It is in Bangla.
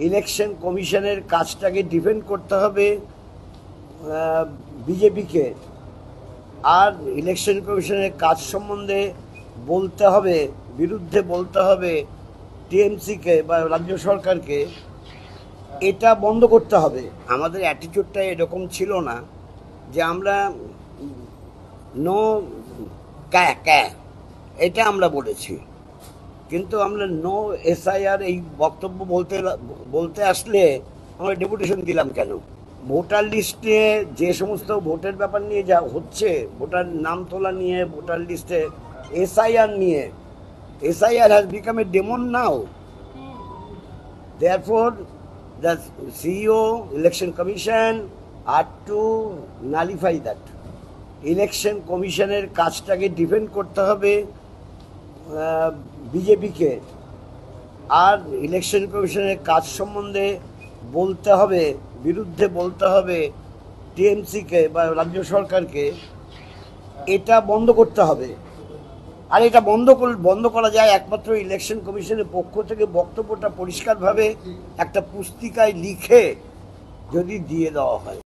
ইলেকশন কমিশনের কাজটাকে ডিফেন্ড করতে হবে বিজেপিকে, আর ইলেকশন কমিশনের কাজ সম্বন্ধে বলতে হবে, বিরুদ্ধে বলতে হবে টিএমসিকে বা রাজ্য সরকারকে। এটা বন্ধ করতে হবে। আমাদের অ্যাটিটিউডটা এরকম ছিল না যে আমরা নো ক্যা এটা আমরা বলেছি, কিন্তু আমরা নো এসআইআর এই বক্তব্য বলতে আসলে আমরা ডেপুটেশন দিলাম কেন? ভোটার লিস্টে যে সমস্ত ভোটের ব্যাপার নিয়ে যা হচ্ছে, ভোটার নাম তোলা নিয়ে, ভোটার লিস্টে এসআইআর নিয়ে, SIR has become a demon now. Therefore, the CEO, Election Commission are to nullify that. Election কমিশনের কাজটাকে ডিফেন্ড করতে হবে বিজেপিকে, আর ইলেকশন কমিশনের কাজ সম্বন্ধে বলতে হবে, বিরুদ্ধে বলতে হবে টিএমসিকে বা রাজ্য সরকারকে। এটা বন্ধ করতে হবে। আর এটা বন্ধ করা যায় একমাত্র ইলেকশন কমিশনের পক্ষ থেকে বক্তব্যটা পরিষ্কারভাবে একটা পুস্তিকায় লিখে যদি দিয়ে দেওয়া হয়।